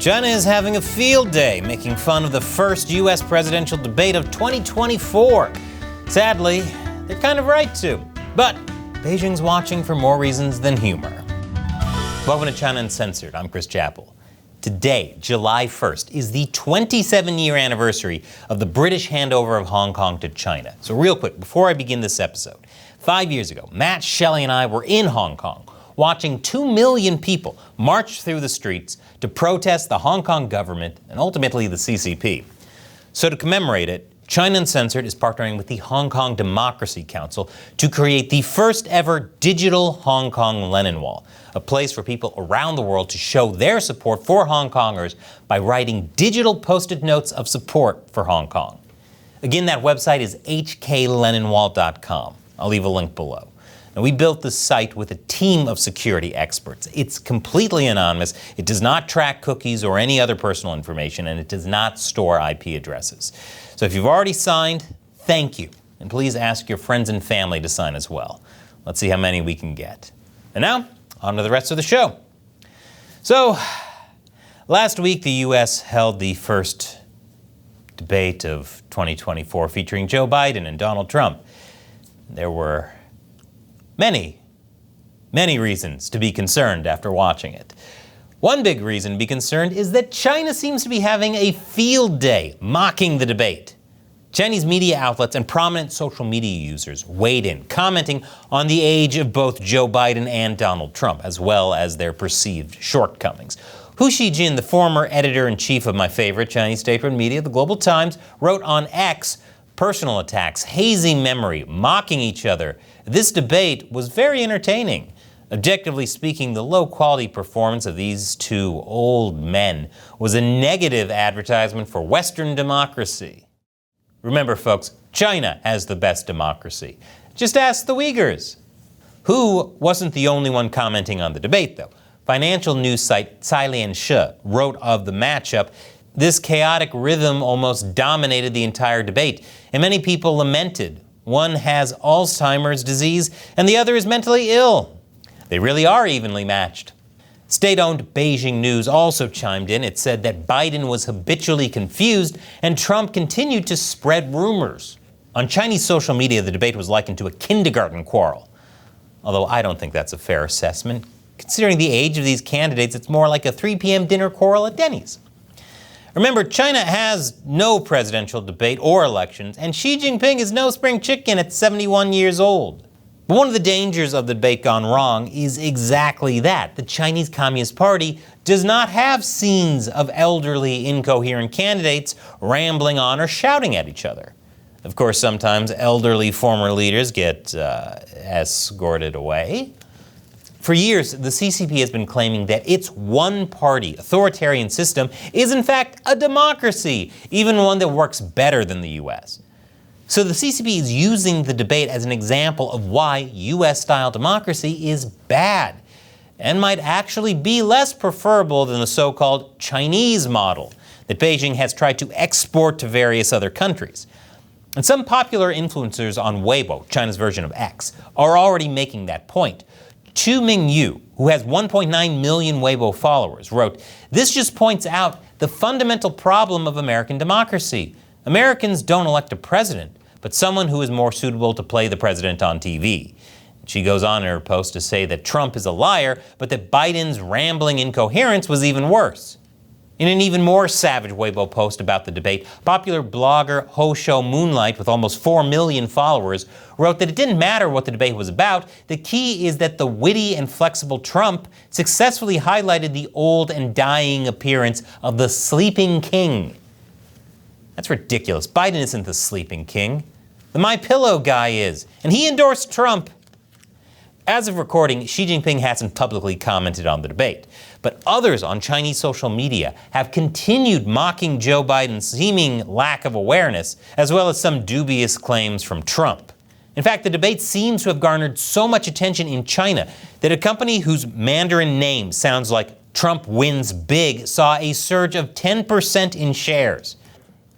China is having a field day, making fun of the first U.S. presidential debate of 2024. Sadly, they're kind of right to. But Beijing's watching for more reasons than humor. Welcome to China Uncensored. I'm Chris Chappell. Today, July 1st, is the 27-year anniversary of the British handover of Hong Kong to China. So real quick, before I begin this episode, 5 years ago, Matt, Shelley, and I were in Hong Kong, watching 2 million people march through the streets to protest the Hong Kong government and ultimately the CCP. So to commemorate it, China Uncensored is partnering with the Hong Kong Democracy Council to create the first ever digital Hong Kong Lenin Wall, a place for people around the world to show their support for Hong Kongers by writing digital post-it notes of support for Hong Kong. Again, that website is hkleninwall.com. I'll leave a link below. Now, we built this site with a team of security experts. It's completely anonymous, it does not track cookies or any other personal information, and it does not store IP addresses. So if you've already signed, thank you. And please ask your friends and family to sign as well. Let's see how many we can get. And now, on to the rest of the show. So, last week the U.S. held the first debate of 2024 featuring Joe Biden and Donald Trump. There were many reasons to be concerned after watching it. One big reason to be concerned is that China seems to be having a field day mocking the debate. Chinese media outlets and prominent social media users weighed in, commenting on the age of both Joe Biden and Donald Trump, as well as their perceived shortcomings. Hu Xijin, the former editor-in-chief of my favorite Chinese state-run media, the Global Times, wrote on X, "Personal attacks, hazy memory, mocking each other. This debate was very entertaining. Objectively speaking, the low-quality performance of these two old men was a negative advertisement for Western democracy." Remember, folks, China has the best democracy. Just ask the Uyghurs. Hu wasn't the only one commenting on the debate, though. Financial news site Cailian Shi wrote of the matchup, "This chaotic rhythm almost dominated the entire debate, and many people lamented. One has Alzheimer's disease, and the other is mentally ill. They really are evenly matched." State-owned Beijing News also chimed in. It said that Biden was habitually confused and Trump continued to spread rumors. On Chinese social media, the debate was likened to a kindergarten quarrel. Although I don't think that's a fair assessment. Considering the age of these candidates, it's more like a 3 p.m. dinner quarrel at Denny's. Remember, China has no presidential debate or elections, and Xi Jinping is no spring chicken at 71 years old. But one of the dangers of the debate gone wrong is exactly that. The Chinese Communist Party does not have scenes of elderly, incoherent candidates rambling on or shouting at each other. Of course, sometimes elderly former leaders get escorted away. For years, the CCP has been claiming that its one-party authoritarian system is in fact a democracy, even one that works better than the U.S. So the CCP is using the debate as an example of why U.S.-style democracy is bad and might actually be less preferable than the so-called Chinese model that Beijing has tried to export to various other countries. And some popular influencers on Weibo, China's version of X, are already making that point. Chu Mingyu, who has 1.9 million Weibo followers, wrote, "This just points out the fundamental problem of American democracy. Americans don't elect a president, but someone who is more suitable to play the president on TV." She goes on in her post to say that Trump is a liar, but that Biden's rambling incoherence was even worse. In an even more savage Weibo post about the debate, popular blogger Ho Shou Moonlight, with almost 4 million followers, wrote that it didn't matter what the debate was about. The key is that the witty and flexible Trump successfully highlighted the old and dying appearance of the sleeping king. That's ridiculous. Biden isn't the sleeping king. The MyPillow guy is, and he endorsed Trump. As of recording, Xi Jinping hasn't publicly commented on the debate, but others on Chinese social media have continued mocking Joe Biden's seeming lack of awareness, as well as some dubious claims from Trump. In fact, the debate seems to have garnered so much attention in China that a company whose Mandarin name sounds like Trump wins big saw a surge of 10% in shares.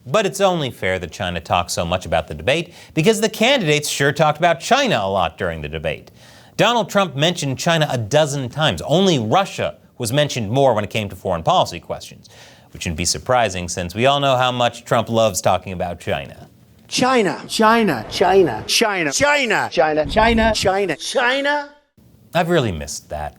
But it's only fair that China talks so much about the debate because the candidates sure talked about China a lot during the debate. Donald Trump mentioned China a dozen times. Only Russia was mentioned more when it came to foreign policy questions, which shouldn't be surprising since we all know how much Trump loves talking about China. China. China. China. China. China. China. China. China. China. I've really missed that.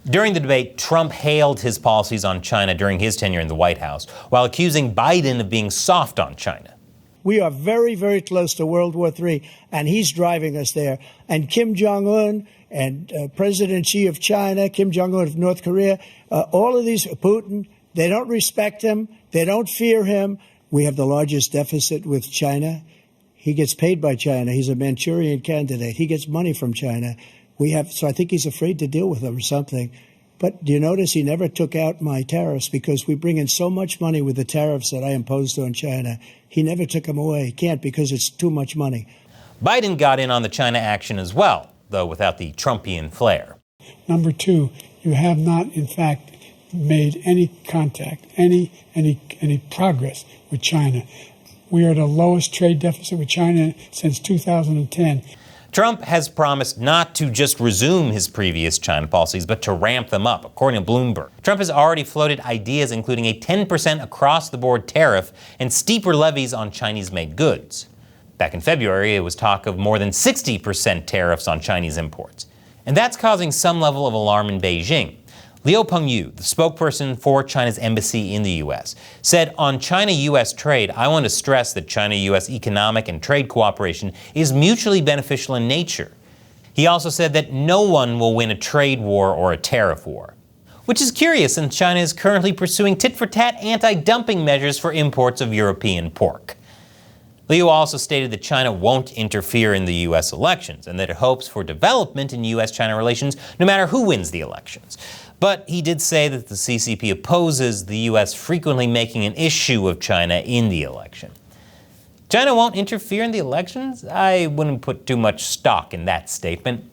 During the debate, Trump hailed his policies on China during his tenure in the White House, while accusing Biden of being soft on China. We are very, very close to World War III, and he's driving us there. And Kim Jong-un and President Xi of China, Kim Jong-un of North Korea, all of these, Putin, they don't respect him. They don't fear him. We have the largest deficit with China. He gets paid by China. He's a Manchurian candidate. He gets money from China. So I think he's afraid to deal with them or something. But do you notice he never took out my tariffs because we bring in so much money with the tariffs that I imposed on China. He never took them away. He can't because it's too much money. Biden got in on the China action as well, though without the Trumpian flair. Number two, you have not, in fact, made any contact, any progress with China. We are at the lowest trade deficit with China since 2010. Trump has promised not to just resume his previous China policies, but to ramp them up, according to Bloomberg. Trump has already floated ideas including a 10% across-the-board tariff and steeper levies on Chinese-made goods. Back in February, it was talk of more than 60% tariffs on Chinese imports. And that's causing some level of alarm in Beijing. Liu Pengyu, the spokesperson for China's embassy in the U.S., said, "On China-U.S. trade, I want to stress that China-U.S. economic and trade cooperation is mutually beneficial in nature." He also said that no one will win a trade war or a tariff war. Which is curious since China is currently pursuing tit-for-tat anti-dumping measures for imports of European pork. Liu also stated that China won't interfere in the U.S. elections and that it hopes for development in U.S.-China relations no matter who wins the elections. But he did say that the CCP opposes the U.S. frequently making an issue of China in the election. China won't interfere in the elections? I wouldn't put too much stock in that statement.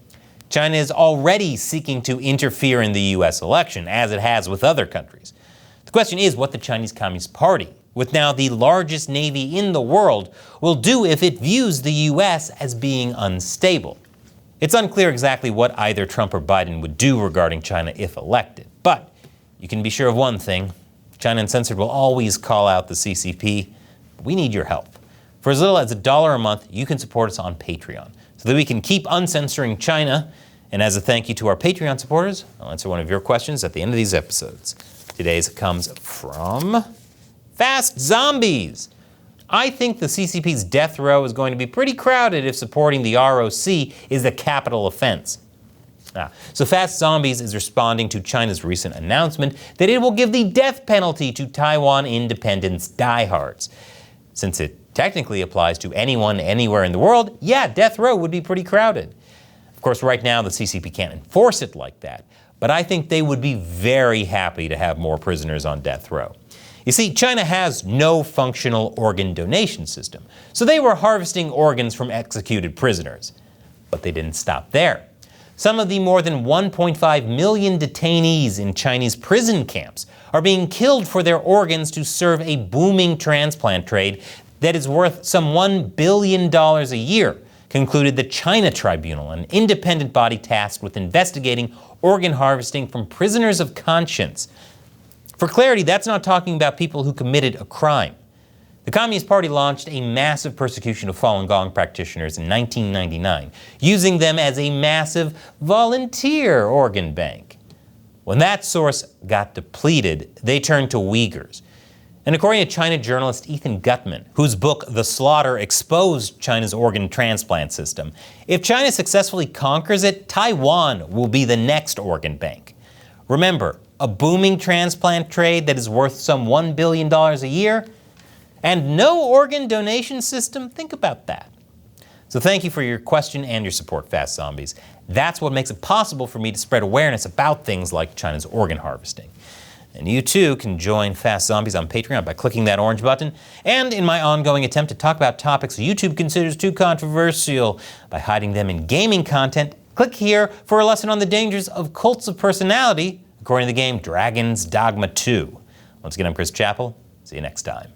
China is already seeking to interfere in the U.S. election, as it has with other countries. The question is what the Chinese Communist Party, with now the largest navy in the world, will do if it views the U.S. as being unstable. It's unclear exactly what either Trump or Biden would do regarding China if elected. But you can be sure of one thing. China Uncensored will always call out the CCP. We need your help. For as little as $1 a month, you can support us on Patreon so that we can keep uncensoring China. And as a thank you to our Patreon supporters, I'll answer one of your questions at the end of these episodes. Today's comes from Fast Zombies. I think the CCP's death row is going to be pretty crowded if supporting the ROC is a capital offense. So Fast Zombies is responding to China's recent announcement that it will give the death penalty to Taiwan independence diehards. Since it technically applies to anyone, anywhere in the world, yeah, death row would be pretty crowded. Of course, right now the CCP can't enforce it like that, but I think they would be very happy to have more prisoners on death row. You see, China has no functional organ donation system, so they were harvesting organs from executed prisoners. But they didn't stop there. Some of the more than 1.5 million detainees in Chinese prison camps are being killed for their organs to serve a booming transplant trade that is worth some $1 billion a year, concluded the China Tribunal, an independent body tasked with investigating organ harvesting from prisoners of conscience. For clarity, that's not talking about people who committed a crime. The Communist Party launched a massive persecution of Falun Gong practitioners in 1999, using them as a massive volunteer organ bank. When that source got depleted, they turned to Uyghurs. And according to China journalist Ethan Gutman, whose book The Slaughter exposed China's organ transplant system, if China successfully conquers it, Taiwan will be the next organ bank. Remember, a booming transplant trade that is worth some $1 billion a year, and no organ donation system? Think about that. So thank you for your question and your support, Fast Zombies. That's what makes it possible for me to spread awareness about things like China's organ harvesting. And you too can join Fast Zombies on Patreon by clicking that orange button, and in my ongoing attempt to talk about topics YouTube considers too controversial by hiding them in gaming content, click here for a lesson on the dangers of cults of personality, according to the game Dragon's Dogma 2. Once again, I'm Chris Chappell. See you next time.